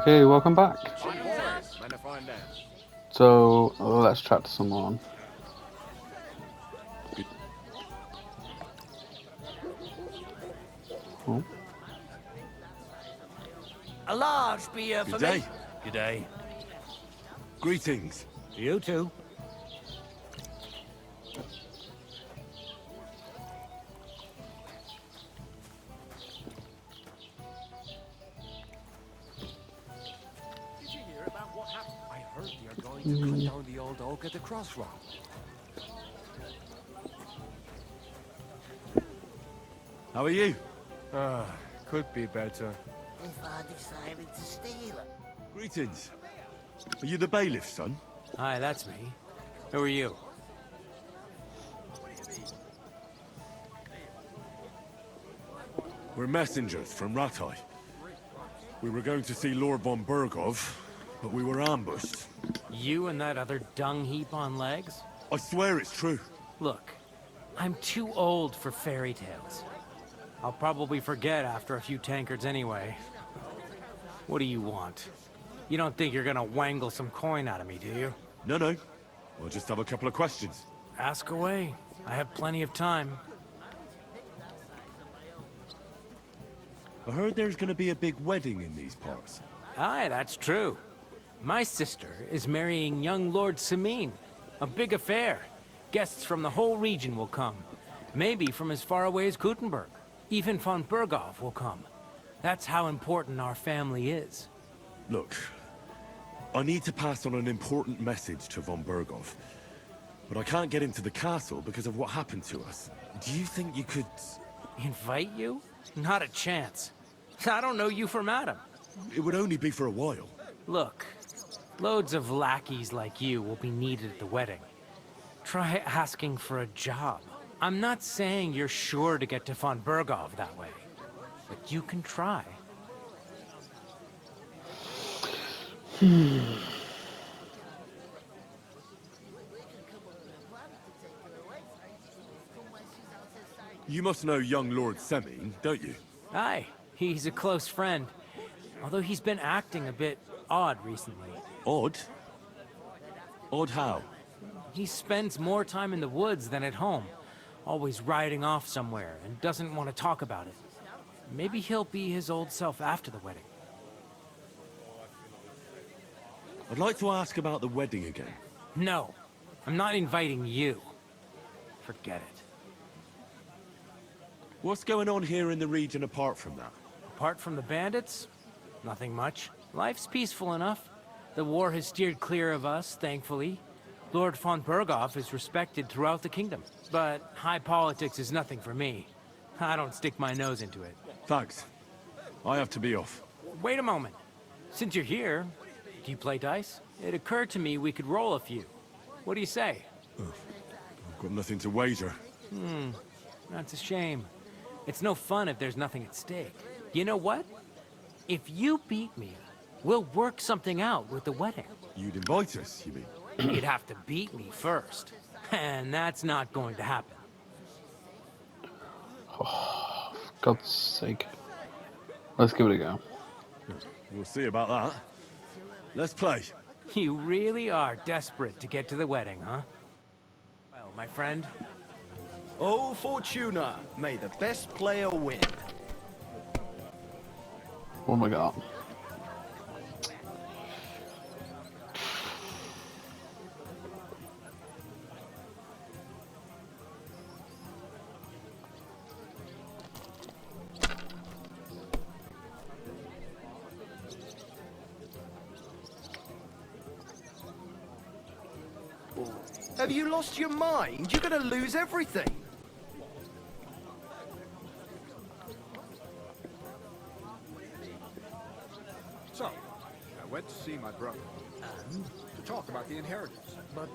Okay, welcome back. On board. Mind if I land? So let's chat to someone. Oh. A large beer for Good day. me. Good day. Greetings. You too. Did you hear about what happened? I heard they're going to cut down the old oak at the crossroad. How are you? Could be better. If I decided to steal it. Greetings. Are you the bailiff's son? Hi, that's me. Who are you? We're messengers from Ratai. We were going to see Lord von Bergov, but we were ambushed. You and that other dung heap on legs? I swear it's true. Look, I'm too old for fairy tales. I'll probably forget after a few tankards anyway. What do you want? You don't think you're gonna wangle some coin out of me, do you? No. We'll just have a couple of questions. Ask away. I have plenty of time. I heard there's going to be a big wedding in these parts. Aye, that's true. My sister is marrying young Lord Samin. A big affair. Guests from the whole region will come. Maybe from as far away as Gutenberg. Even von Bergov will come. That's how important our family is. Look, I need to pass on an important message to von Bergov. But I can't get into the castle because of what happened to us. Do you think you could... Invite you? Not a chance. I don't know you from Adam. It would only be for a while. Look, loads of lackeys like you will be needed at the wedding. Try asking for a job. I'm not saying you're sure to get to von Bergov that way, but you can try. You must know young Lord Semin, don't you? Aye, he's a close friend. Although he's been acting a bit odd recently. Odd? Odd how? He spends more time in the woods than at home. Always riding off somewhere and doesn't want to talk about it. Maybe he'll be his old self after the wedding. I'd like to ask about the wedding again. No, I'm not inviting you. Forget it. What's going on here in the region apart from that? Apart from the bandits, nothing much. Life's peaceful enough. The war has steered clear of us, thankfully. Lord von Bergov is respected throughout the kingdom. But high politics is nothing for me. I don't stick my nose into it. Thanks. I have to be off. Wait a moment. Since you're here, do you play dice? It occurred to me we could roll a few. What do you say? I've got nothing to wager. That's a shame. It's no fun if there's nothing at stake. You know what? If you beat me, we'll work something out with the wedding. You'd invite us, you mean? You'd have to beat me first. And that's not going to happen. Oh, for God's sake. Let's give it a go. We'll see about that. Let's play. You really are desperate to get to the wedding, huh? Well, my friend, Oh, Fortuna, may the best player win. Oh my God. Have you lost your mind? You're gonna lose everything. So, I went to see my brother. To talk about the inheritance. But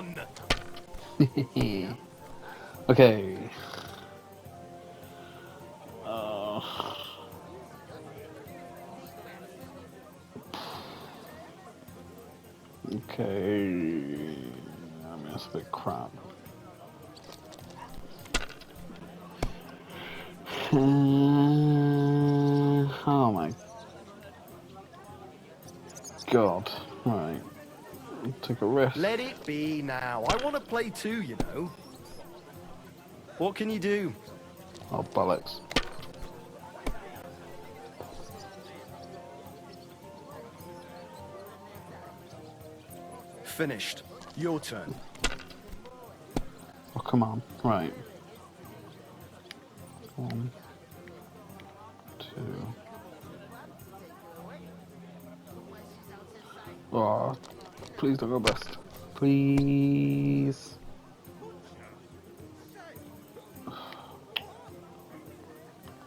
on! Okay. Okay. I mean, that's a bit crap. Oh my god. Right. Take a risk. Let it be now. I want to play too, you know. What can you do? Oh, bollocks. Finished. Your turn. Oh, come on. Right. 1, 2. Oh, please don't go best. Please.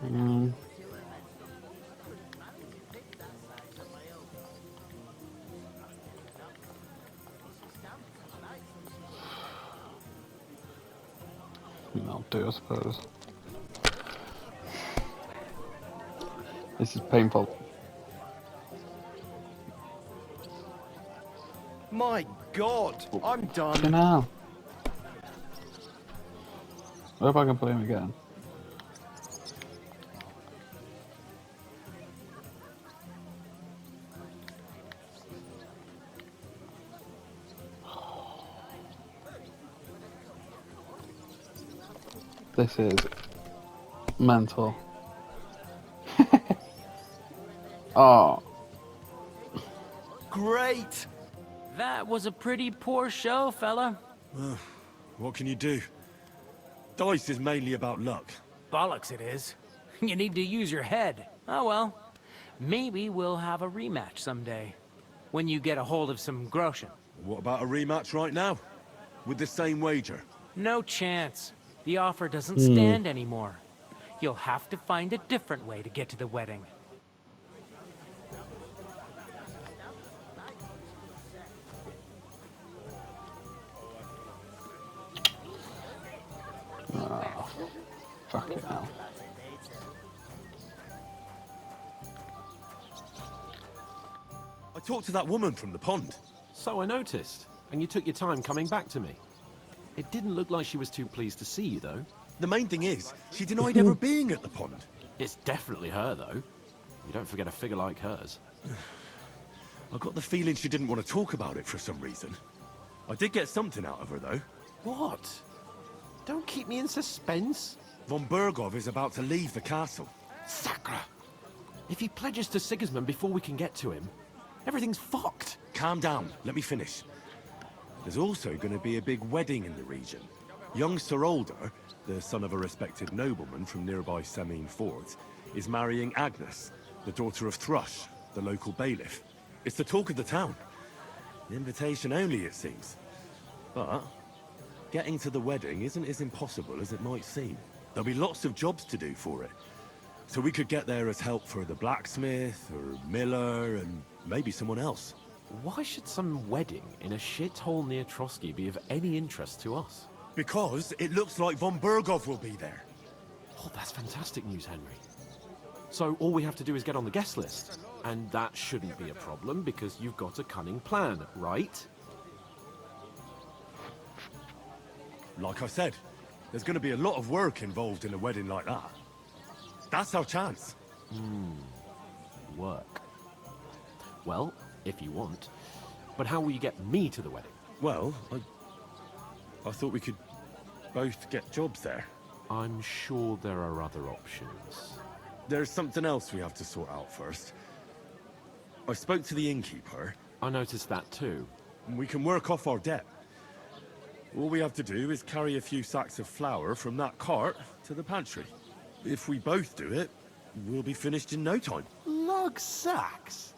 Mm. I'll do, I suppose. This is painful. My God, I'm done. Fucking hell. I hope I can play him again. This is mental. Oh. Great. That was a pretty poor show, fella. What can you do? Dice is mainly about luck. Bollocks it is. You need to use your head. Oh well. Maybe we'll have a rematch someday. When you get a hold of some groschen. What about a rematch right now? With the same wager? No chance. The offer doesn't stand anymore. You'll have to find a different way to get to the wedding. Oh, fucking hell. I talked to that woman from the pond. So I noticed, and you took your time coming back to me. It didn't look like she was too pleased to see you, though. The main thing is, she denied ever being at the pond. It's definitely her, though. You don't forget a figure like hers. I got the feeling she didn't want to talk about it for some reason. I did get something out of her, though. What? Don't keep me in suspense. Von Bergov is about to leave the castle. Sacre! If he pledges to Sigismund before we can get to him, everything's fucked. Calm down, let me finish. There's also going to be a big wedding in the region. Young Sir Older, the son of a respected nobleman from nearby Semine Fort, is marrying Agnes, the daughter of Thrush, the local bailiff. It's the talk of the town. An invitation only, it seems. But getting to the wedding isn't as impossible as it might seem. There'll be lots of jobs to do for it. So we could get there as help for the blacksmith, or miller, and maybe someone else. Why should some wedding in a shithole near Trotsky be of any interest to us? Because it looks like Von Bergov will be there. Oh, that's fantastic news, Henry. So all we have to do is get on the guest list. And that shouldn't be a problem because you've got a cunning plan, right? Like I said, there's going to be a lot of work involved in a wedding like that. That's our chance. Work. Well, if you want. But how will you get me to the wedding? Well, I thought we could both get jobs there. I'm sure there are other options. There's something else we have to sort out first. I spoke to the innkeeper. I noticed that too. And we can work off our debt. All we have to do is carry a few sacks of flour from that cart to the pantry. If we both do it, we'll be finished in no time. Lug sacks?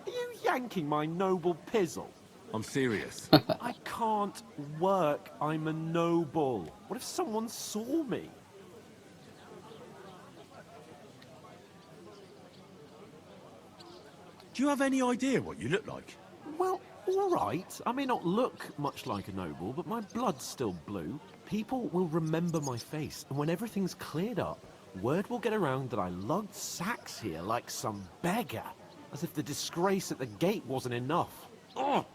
Are you yanking my noble pizzle? I'm serious. I can't work. I'm a noble. What if someone saw me? Do you have any idea what you look like? Well, All right, I may not look much like a noble, but my blood's still blue. People will remember my face, and when everything's cleared up, word will get around that I lugged sacks here like some beggar, as if the disgrace at the gate wasn't enough. Ugh!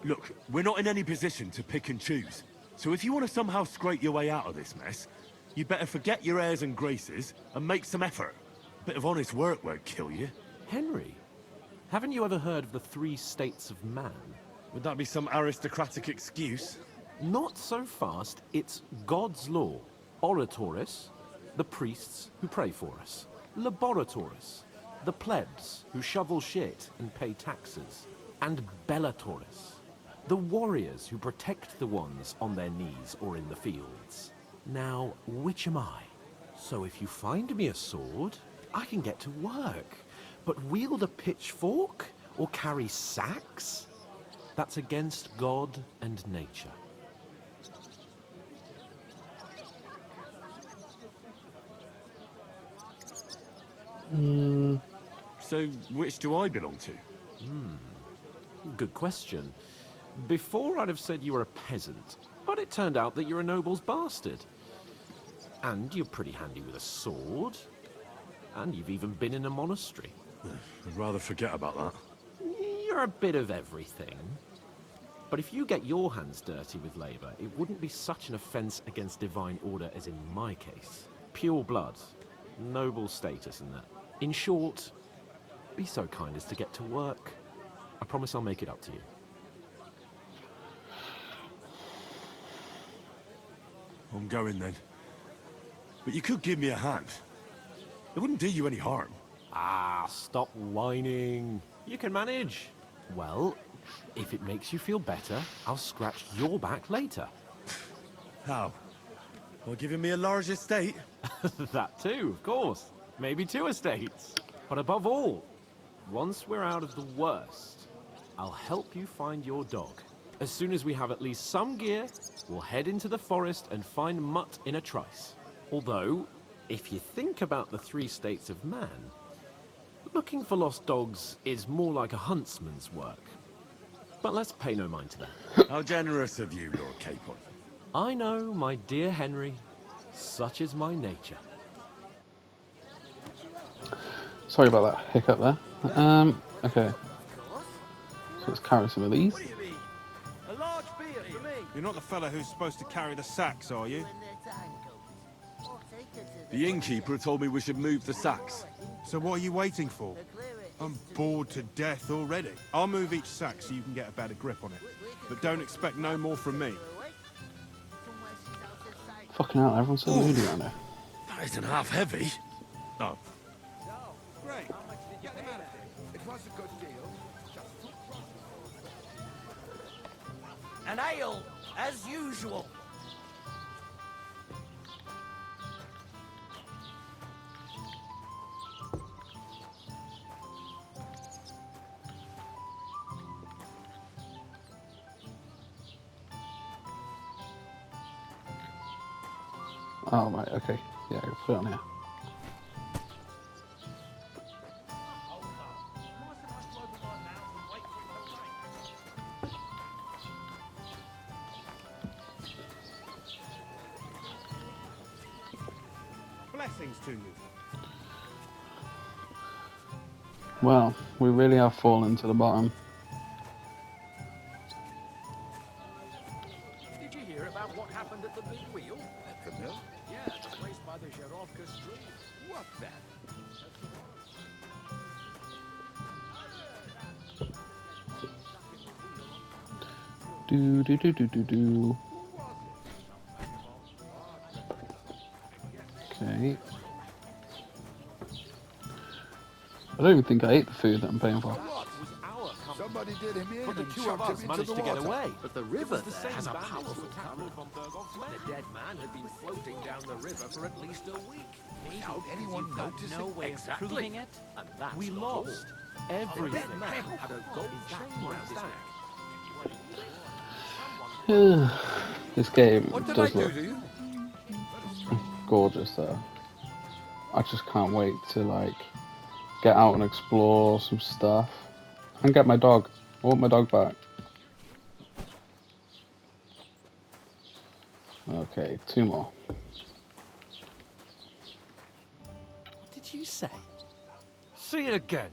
Look, we're not in any position to pick and choose. So if you want to somehow scrape your way out of this mess, you better forget your airs and graces and make some effort. A bit of honest work won't kill you. Henry, haven't you ever heard of the 3 states of man? Would that be some aristocratic excuse? Not so fast. It's God's law. Oratoris, the priests who pray for us. Laboratoris, the plebs who shovel shit and pay taxes. And Bellatoris, the warriors who protect the ones on their knees or in the fields. Now, which am I? So if you find me a sword, I can get to work. But wield a pitchfork or carry sacks? That's against God and nature. So which do I belong to? Good question. Before I'd have said you were a peasant, but it turned out that you're a noble's bastard. And you're pretty handy with a sword. And you've even been in a monastery. I'd rather forget about that. You're a bit of everything. But if you get your hands dirty with labor, it wouldn't be such an offense against divine order as in my case. Pure blood. Noble status and that. In short, be so kind as to get to work. I promise I'll make it up to you. I'm going then. But you could give me a hand. It wouldn't do you any harm. Ah, stop whining. You can manage. Well, if it makes you feel better, I'll scratch your back later. How? By giving me a large estate? That too, of course. Maybe 2 estates. But above all, once we're out of the worst, I'll help you find your dog. As soon as we have at least some gear, we'll head into the forest and find Mutt in a trice. Although, if you think about the 3 states of man, looking for lost dogs is more like a huntsman's work. But let's pay no mind to that. How generous of you, Lord Capon. I know, my dear Henry, such is my nature. Sorry about that hiccup there. Okay. So let's carry some of these. What do you mean? A large beer for me. You're not the fella who's supposed to carry the sacks, are you? The innkeeper told me we should move the sacks. So what are you waiting for? I'm bored to death already. I'll move each sack so you can get a better grip on it. But don't expect no more from me. Fucking hell, everyone's so moody around here. That isn't half heavy. Oh. Great. Get them out of here. It was a good deal. An ale, as usual. Oh, right, okay. Yeah, I'll put it on here. Blessings to you. Well, we really have fallen to the bottom. Did you hear about what happened at the big wheel? At the mill? Yeah, the place by the Zherovka stream. What then? Do. Okay. I don't even think I ate the food that I'm paying for. Somebody did him in But the and 2 of shoved us him into managed the to get water. away. But the It river was the there same has a bandits powerful who attacked Lord von Bergov's men. The dead man had been floating down the river for at least a week. Without anyone You've got noticing. no way of proving it. And that's We not lost all. The everything. dead man had a gold Is that chain my round his stack? neck. This game What did I does do look to you? gorgeous though. I just can't wait to like get out and explore some stuff and get my dog. I want my dog back. Okay, 2 more. What did you say? See it again.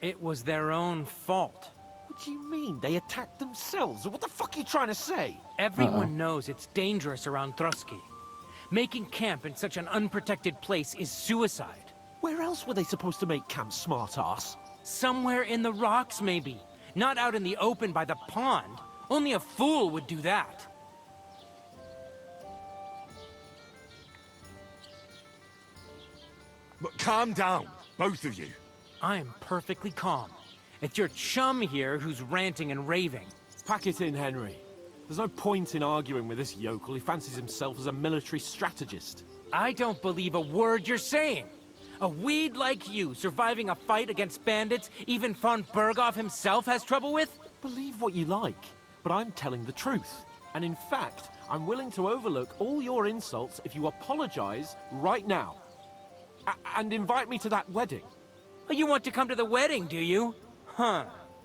It was their own fault. What do you mean? They attacked themselves? What the fuck are you trying to say? Everyone knows it's dangerous around Trotsky. Making camp in such an unprotected place is suicide. Where else were they supposed to make camp, smart-ass? Somewhere in the rocks, maybe. Not out in the open by the pond. Only a fool would do that. But calm down, both of you. I'm perfectly calm. It's your chum here who's ranting and raving. Pack it in, Henry. There's no point in arguing with this yokel. He fancies himself as a military strategist. I don't believe a word you're saying. A weed like you surviving a fight against bandits even von Berghoff himself has trouble with? Believe what you like, but I'm telling the truth. And in fact, I'm willing to overlook all your insults if you apologize right now. And invite me to that wedding. You want to come to the wedding, do you? Huh.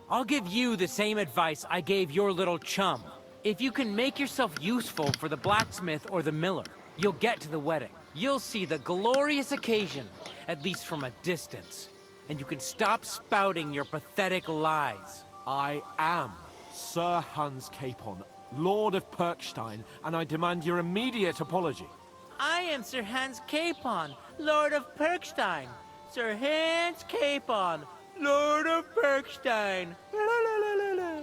I'll give you the same advice I gave your little chum. If you can make yourself useful for the blacksmith or the miller, you'll get to the wedding. You'll see the glorious occasion, at least from a distance. And you can stop spouting your pathetic lies. I am Sir Hans Capon, Lord of Perkstein, and I demand your immediate apology. I am Sir Hans Capon, Lord of Perkstein. Sir Hans Capon, Lord of Perkstein. La, la, la, la, la.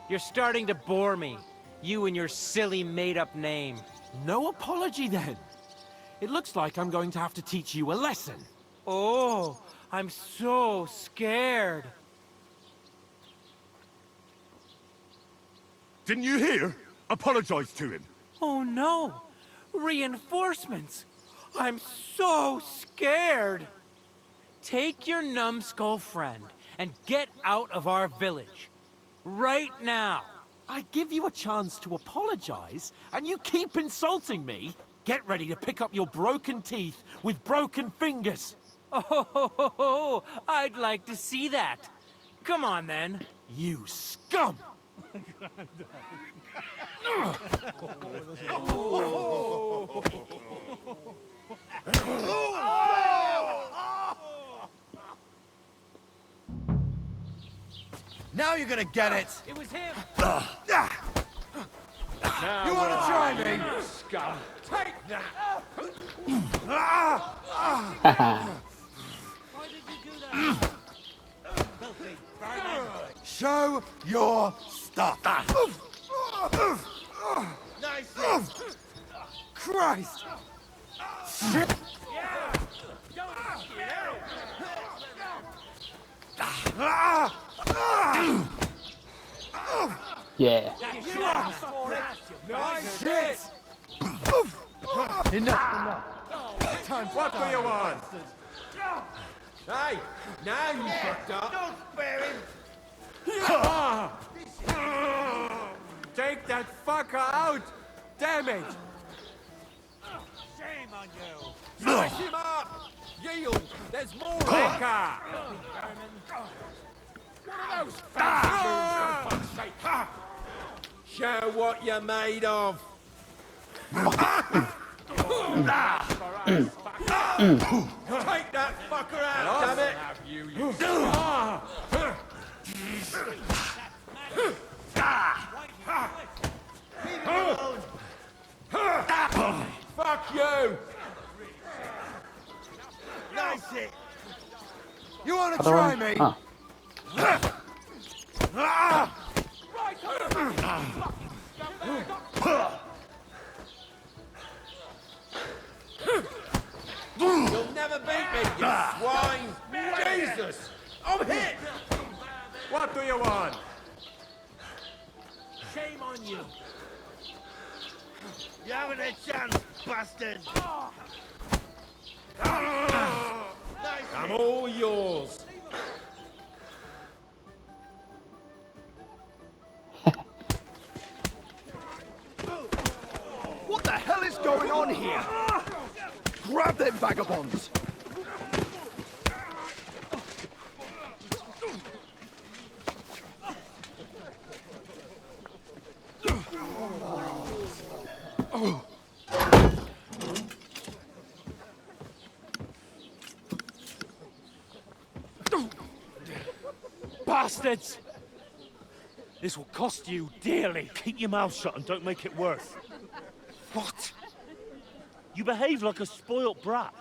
You're starting to bore me. You and your silly made-up name. No apology, then. It looks like I'm going to have to teach you a lesson. Oh, I'm so scared. Didn't you hear? Apologize to him. Oh no! Reinforcements! I'm so scared! Take your numbskull friend and get out of our village. Right now! I give you a chance to apologize, and you keep insulting me? Get ready to pick up your broken teeth with broken fingers. Oh, I'd like to see that. Come on then. You scum! Now you're gonna get it. It was him. You wanna try me? Scum. Take that. Why did you do that? Show your stuff. Nice. Christ. Shit. Yeah. Nice shit. Enough. What do you want? Hey, now you fucked up. Don't spare him. Take that fucker out. Damn it. Shame on you. Smash him up. Yield. There's more. Liquor. One of those fat for fuck's sake. Show what you're made of. Take that fucker out, damn it! Fuck you! Nice it. You wanna Other try one? me? Ah. You'll never beat me, you swine! Jesus! I'm hit! What do you want? Shame on you. You haven't a chance, bastard. Nice I'm all yours. What the hell is going on here? Grab them vagabonds! Bastards! This will cost you dearly. Keep your mouth shut and don't make it worse. What? You behave like a spoilt brat.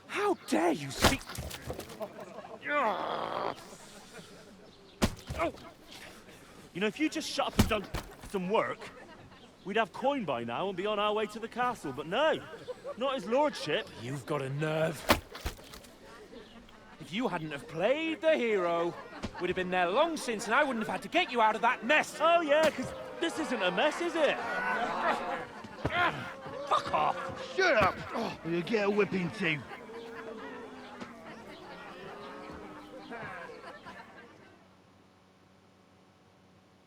How dare you speak... You know, if you just shut up and done some work, we'd have coin by now and be on our way to the castle. But no, not his lordship. You've got a nerve. If you hadn't have played the hero, we'd have been there long since and I wouldn't have had to get you out of that mess. Oh yeah, because this isn't a mess, is it? Fuck off! Shut up! Or you'll get a whipping too.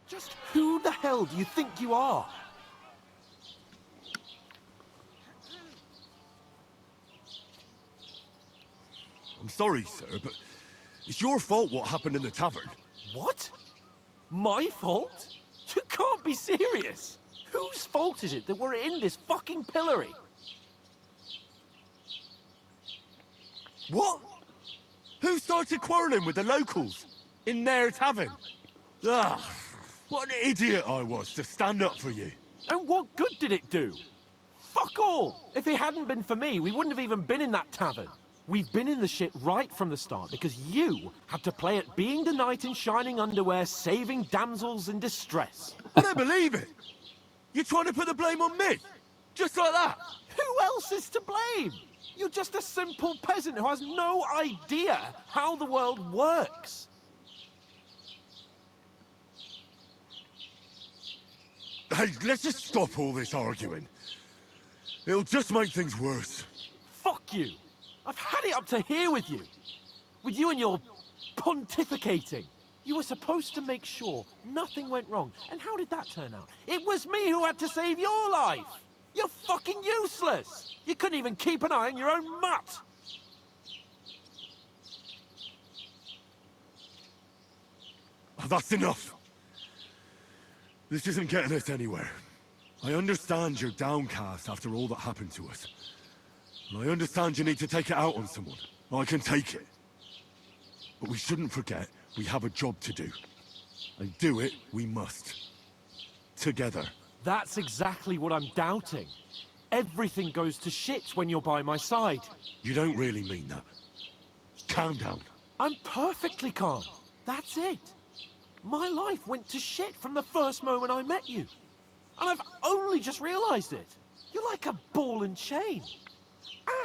Just who the hell do you think you are? I'm sorry, sir, but it's your fault what happened in the tavern. What? My fault? You can't be serious. Whose fault is it that we're in this fucking pillory? What? Who started quarrelling with the locals in their tavern? Ah, what an idiot I was to stand up for you. And what good did it do? Fuck all! If it hadn't been for me, we wouldn't have even been in that tavern. We've been in the shit right from the start because you had to play at being the knight in shining underwear, saving damsels in distress. I don't believe it. You're trying to put the blame on me? Just like that? Who else is to blame? You're just a simple peasant who has no idea how the world works. Hey, let's just stop all this arguing. It'll just make things worse. Fuck you. I've had it up to here with you. With you and your pontificating. You were supposed to make sure nothing went wrong. And how did that turn out? It was me who had to save your life. You're fucking useless. You couldn't even keep an eye on your own mutt. Oh, that's enough. This isn't getting us anywhere. I understand you're downcast after all that happened to us. And I understand you need to take it out on someone. I can take it. But we shouldn't forget we have a job to do. And do it we must. Together. That's exactly what I'm doubting. Everything goes to shit when you're by my side. You don't really mean that. Calm down. I'm perfectly calm. That's it. My life went to shit from the first moment I met you. And I've only just realized it. You're like a ball and chain.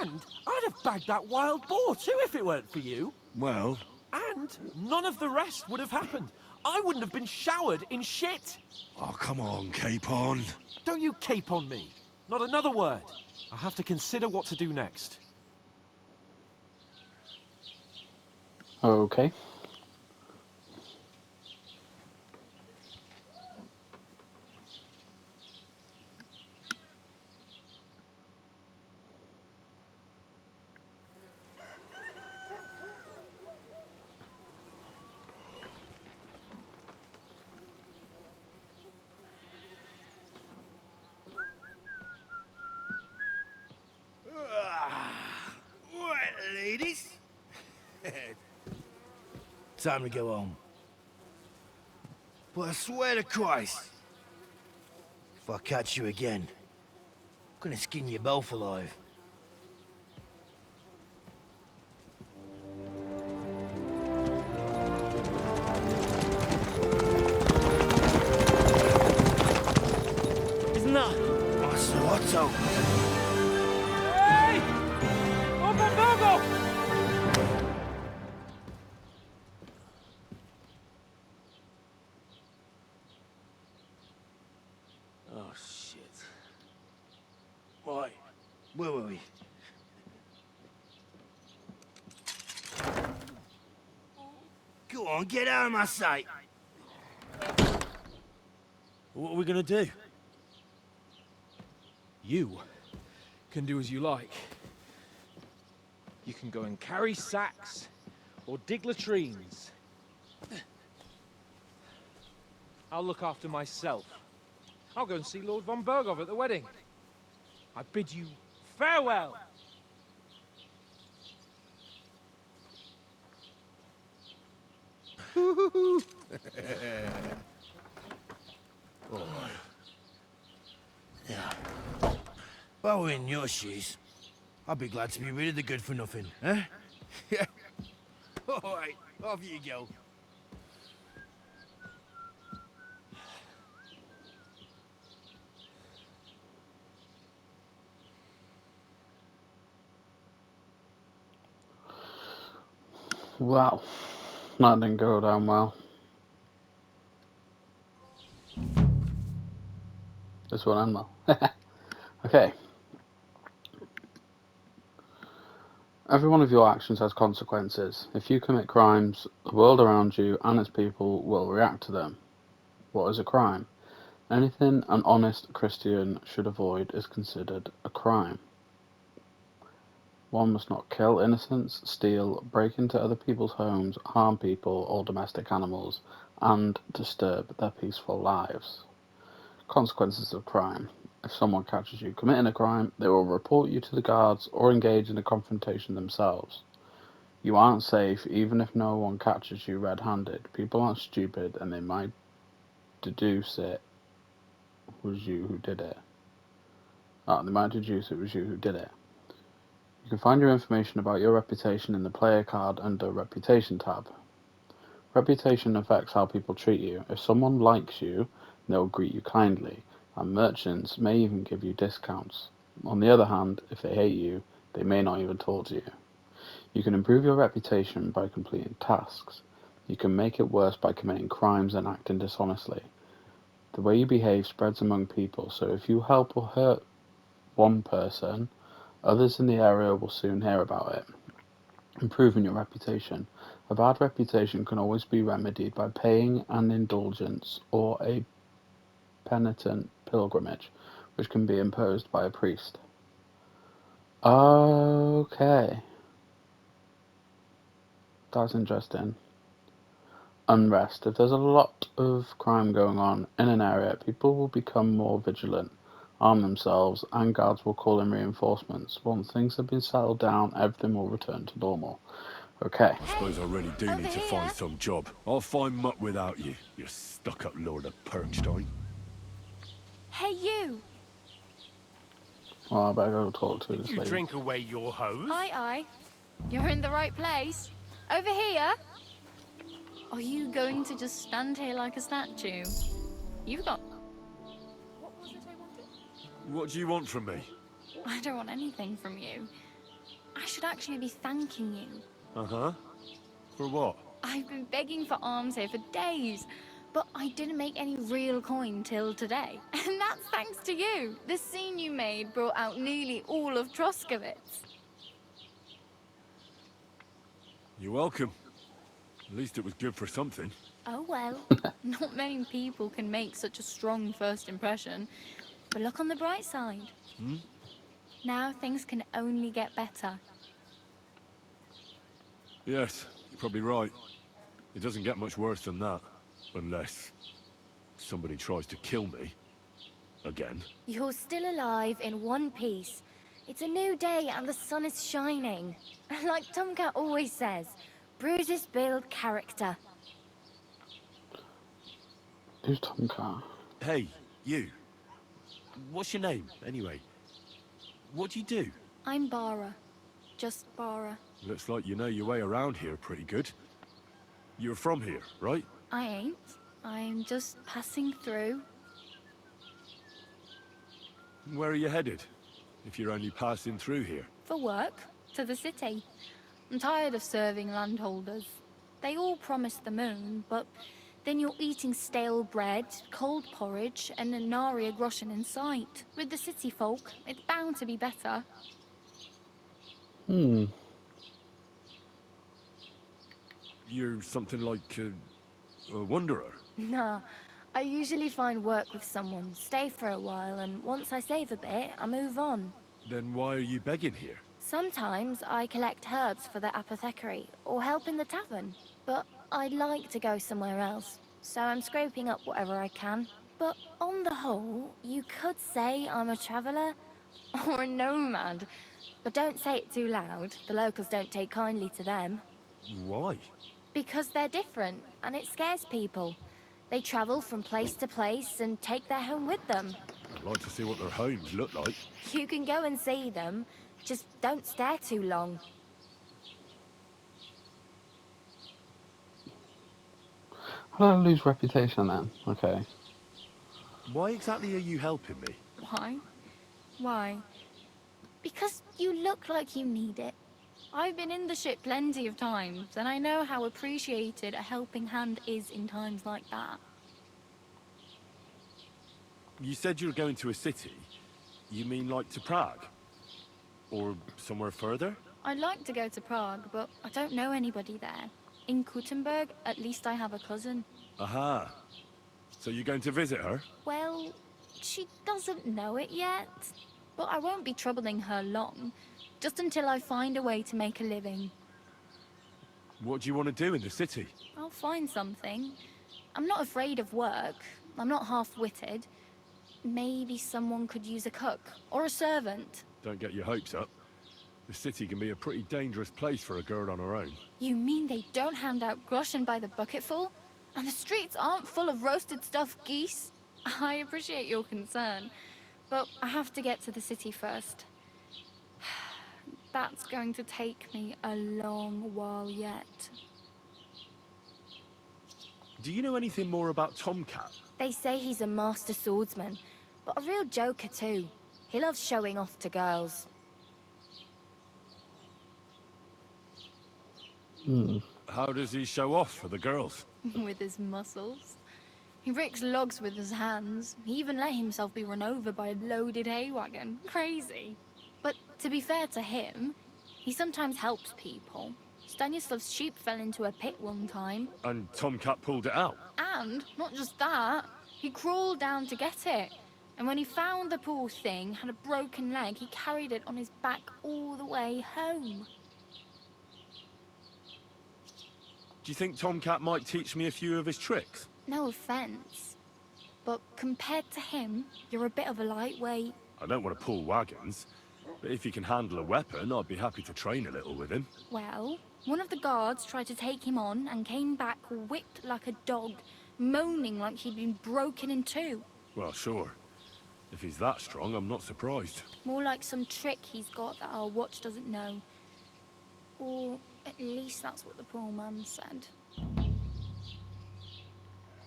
And I'd have bagged that wild boar too if it weren't for you. Well... And none of the rest would have happened. I wouldn't have been showered in shit. Oh, come on, Capon. Don't you cape on me. Not another word. I have to consider what to do next. Okay. Right, ladies. Time to go home. But I swear to Christ, if I catch you again, I'm gonna skin you both alive. Isn't that Master Otto? Hey! Open Virgo! Oh, shit. Right. Where were we? Go on, get out of my sight. What are we gonna do? You can do as you like. You can go and carry sacks or dig latrines. I'll look after myself. I'll go and see Lord von Bergov at the wedding. I bid you farewell. Yeah. If I were in your shoes, I'd be glad to be rid of the good for nothing, eh? Yeah. Alright, off you go. Wow, that didn't go down well. This will end well. Okay. Every one of your actions has consequences. If you commit crimes, the world around you and its people will react to them. What is a crime? Anything an honest Christian should avoid is considered a crime. One must not kill innocents, steal, break into other people's homes, harm people or domestic animals, and disturb their peaceful lives. Consequences of crime. If someone catches you committing a crime, they will report you to the guards or engage in a confrontation themselves. You aren't safe even if no one catches you red-handed. People aren't stupid and they might deduce it was you who did it. They might deduce it was you who did it. You can find your information about your reputation in the player card under Reputation tab. Reputation affects how people treat you. If someone likes you, they'll greet you kindly, and merchants may even give you discounts. On the other hand, if they hate you, they may not even talk to you. You can improve your reputation by completing tasks. You can make it worse by committing crimes and acting dishonestly. The way you behave spreads among people, so if you help or hurt one person, others in the area will soon hear about it. Improving your reputation. A bad reputation can always be remedied by paying an indulgence or a penitent pilgrimage, which can be imposed by a priest. Okay. That's interesting. Unrest. If there's a lot of crime going on in an area, people will become more vigilant, arm themselves, and guards will call in reinforcements. Once things have been settled down, everything will return to normal. Okay. I suppose I really do need to find some job. I'll find muck without you, you stuck-up Lord of Perkstein. Hey, you! Well, I better go talk to this You lady. drink away your hose? Aye. You're in the right place. Over here. Are you going to just stand here like a statue? You've got... What was it I wanted? What do you want from me? I don't want anything from you. I should actually be thanking you. Uh-huh. For what? I've been begging for alms here for days, but I didn't make any real coin till today. And that's thanks to you. The scene you made brought out nearly all of Troskowitz. You're welcome. At least it was good for something. Oh well, not many people can make such a strong first impression. But look on the bright side. Now things can only get better. Yes, you're probably right. It doesn't get much worse than that. Unless somebody tries to kill me. Again. You're still alive in one piece. It's a new day and the sun is shining. Like Tomcat always says, bruises build character. Who's Tomcat? Hey, you. What's your name, anyway? What do you do? I'm Bara. Just Bara. Looks like you know your way around here pretty good. You're from here, right? I ain't. I'm just passing through. Where are you headed? If you're only passing through here. For work. To the city. I'm tired of serving landholders. They all promise the moon, but then you're eating stale bread, cold porridge, and a nary a groschen in sight. With the city folk, it's bound to be better. You're something like a wanderer. Nah, I usually find work with someone, stay for a while, and once I save a bit, I move on. Then why are you begging here? Sometimes I collect herbs for the apothecary, or help in the tavern. But I'd like to go somewhere else. so I'm scraping up whatever I can. But on the whole, you could say I'm a traveller or a nomad. But don't say it too loud. The locals don't take kindly to them. Why? Because they're different, and it scares people. They travel from place to place and take their home with them. I'd like to see what their homes look like. You can go and see them, just don't stare too long. How did I lose reputation then? Okay. Why exactly are you helping me? Why? Why? Because you look like you need it. I've been in the ship plenty of times, and I know how appreciated a helping hand is in times like that. You said you were going to a city. You mean like to Prague? Or somewhere further? I'd like to go to Prague, but I don't know anybody there. In Gutenberg, at least I have a cousin. Aha. So you're going to visit her? Well, she doesn't know it yet. But I won't be troubling her long, just until I find a way to make a living. What do you want to do in the city? I'll find something. I'm not afraid of work. I'm not half-witted. Maybe someone could use a cook, or a servant. Don't get your hopes up. The city can be a pretty dangerous place for a girl on her own. You mean they don't hand out groschen by the bucketful? And the streets aren't full of roasted stuffed geese? I appreciate your concern, but I have to get to the city first. That's going to take me a long while yet. Do you know anything more about Tomcat? They say he's a master swordsman, but a real joker too. He loves showing off to girls. How does he show off for the girls? With his muscles. He ricks logs with his hands. He even let himself be run over by a loaded hay wagon. Crazy. But to be fair to him, he sometimes helps people. Stanislav's sheep fell into a pit one time. And Tomcat pulled it out? And, not just that, he crawled down to get it. And when he found the poor thing had a broken leg, he carried it on his back all the way home. Do you think Tomcat might teach me a few of his tricks? No offense, but compared to him, you're a bit of a lightweight. I don't want to pull wagons, but if he can handle a weapon, I'd be happy to train a little with him. Well, one of the guards tried to take him on and came back whipped like a dog, moaning like he'd been broken in two. Well, sure. If he's that strong, I'm not surprised. More like some trick he's got that our watch doesn't know. Or at least that's what the poor man said.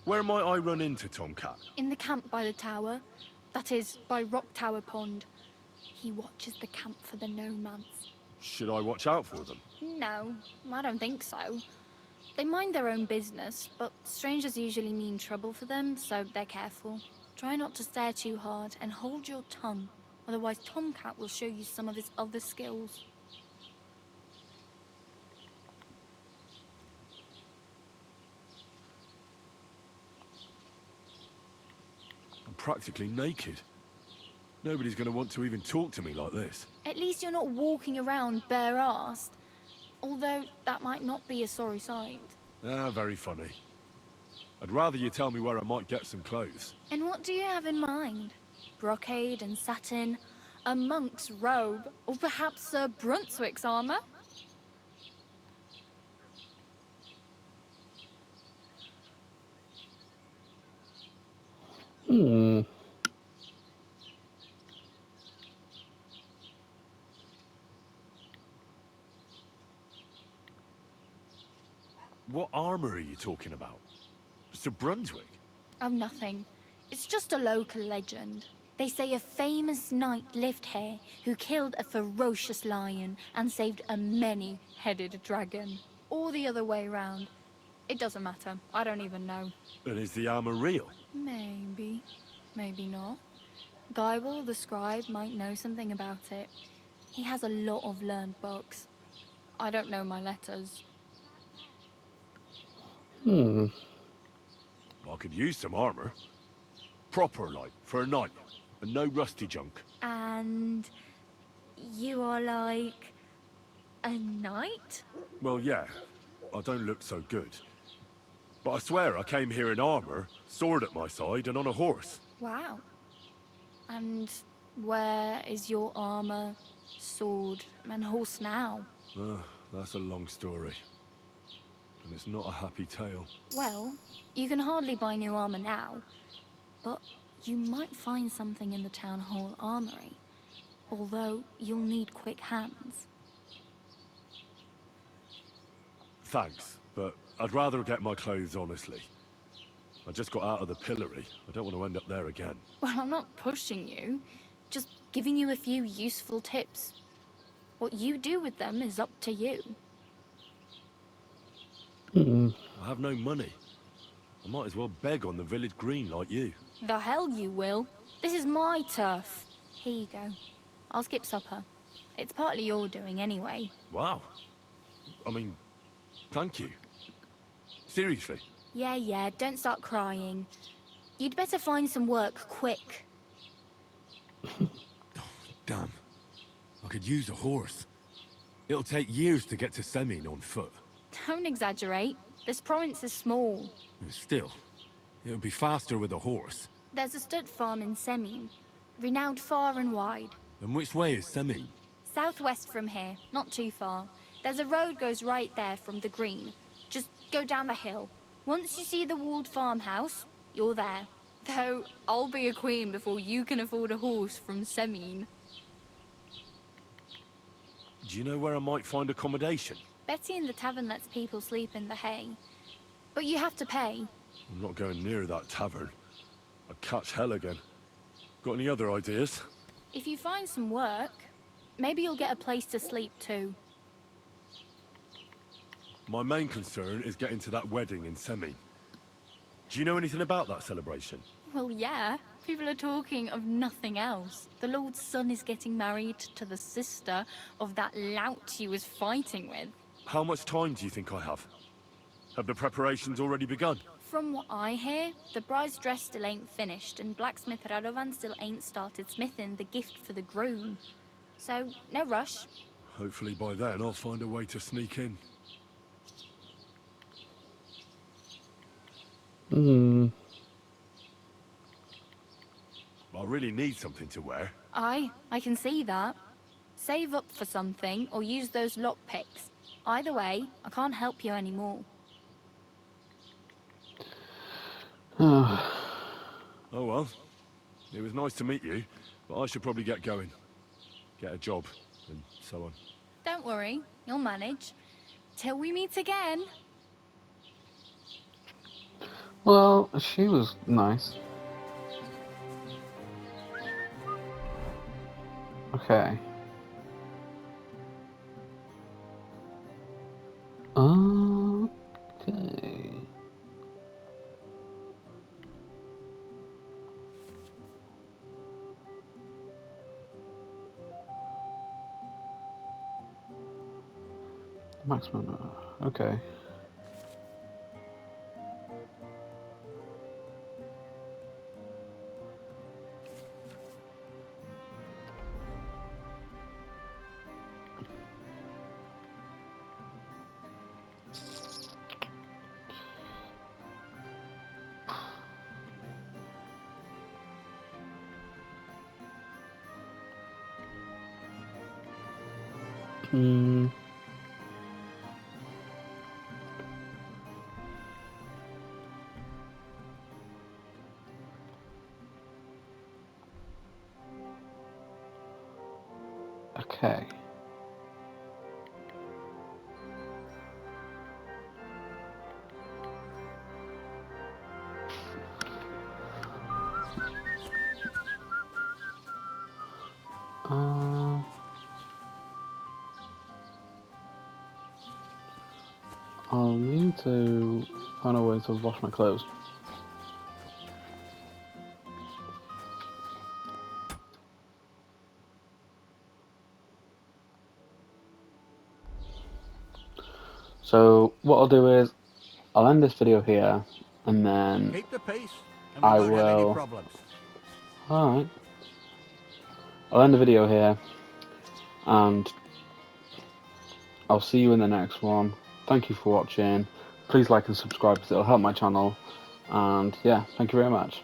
Where might I run into Tomcat? In the camp by the tower. That is, by Rock Tower Pond. He watches the camp for the nomads. Should I watch out for them? No, I don't think so. They mind their own business, but strangers usually mean trouble for them, so they're careful. Try not to stare too hard and hold your tongue, otherwise Tomcat will show you some of his other skills. I'm practically naked. Nobody's going to want to even talk to me like this. At least you're not walking around bare-assed. Although, that might not be a sorry sight. Ah, very funny. I'd rather you tell me where I might get some clothes. And what do you have in mind? Brocade and satin? A monk's robe? Or perhaps Sir Brunswick's armor? What armor are you talking about? Sir Brunswick? Oh, nothing. It's just a local legend. They say a famous knight lived here who killed a ferocious lion and saved a many-headed dragon. Or the other way round. It doesn't matter. I don't even know. And is the armor real? Maybe. Maybe not. Geibel, the scribe, might know something about it. He has a lot of learned books. I don't know my letters. I could use some armor. Proper, like, for a knight. And no rusty junk. And you are like a knight? Well, yeah. I don't look so good. But I swear I came here in armor, sword at my side, and on a horse. Wow. And where is your armor, sword, and horse now? That's a long story. And it's not a happy tale. Well, you can hardly buy new armor now, but you might find something in the town hall armory. Although you'll need quick hands. Thanks, but I'd rather get my clothes honestly. I just got out of the pillory. I don't want to end up there again. Well, I'm not pushing you, just giving you a few useful tips. What you do with them is up to you. I have no money. I might as well beg on the village green like you. The hell you will. This is my turf. Here you go. I'll skip supper. It's partly your doing anyway. Wow. I mean, thank you. Seriously. Yeah, don't start crying. You'd better find some work quick. Damn. I could use a horse. It'll take years to get to Semin on foot. Don't exaggerate. This province is small. Still, it'll be faster with a horse. There's a stud farm in Semin, renowned far and wide. And which way is Semin? Southwest from here, not too far. There's a road goes right there from the green. Just go down the hill. Once you see the walled farmhouse, you're there. Though, I'll be a queen before you can afford a horse from Semin. Do you know where I might find accommodation? Betty in the tavern lets people sleep in the hay. But you have to pay. I'm not going near that tavern. I'd catch hell again. Got any other ideas? If you find some work, maybe you'll get a place to sleep too. My main concern is getting to that wedding in Semin. Do you know anything about that celebration? Well, yeah. People are talking of nothing else. The Lord's son is getting married to the sister of that lout he was fighting with. How much time do you think I have? Have the preparations already begun? From what I hear, the bride's dress still ain't finished, and blacksmith Radovan still ain't started smithing the gift for the groom. So, no rush. Hopefully by then I'll find a way to sneak in. I really need something to wear. I can see that. Save up for something, or use those lockpicks. Either way, I can't help you anymore. Oh well. It was nice to meet you, but I should probably get going. Get a job, and so on. Don't worry, you'll manage. Till we meet again. Well, she was nice. Okay. Okay. Maximum. Okay. Okay. I'll need to find a way to wash my clothes. So what I'll do is I'll end this video here, and then Keep the peace, and I we won't have any will. problems. Alright. I'll end the video here, and I'll see you in the next one. Thank you for watching, please like and subscribe because it'll help my channel. And yeah, thank you very much.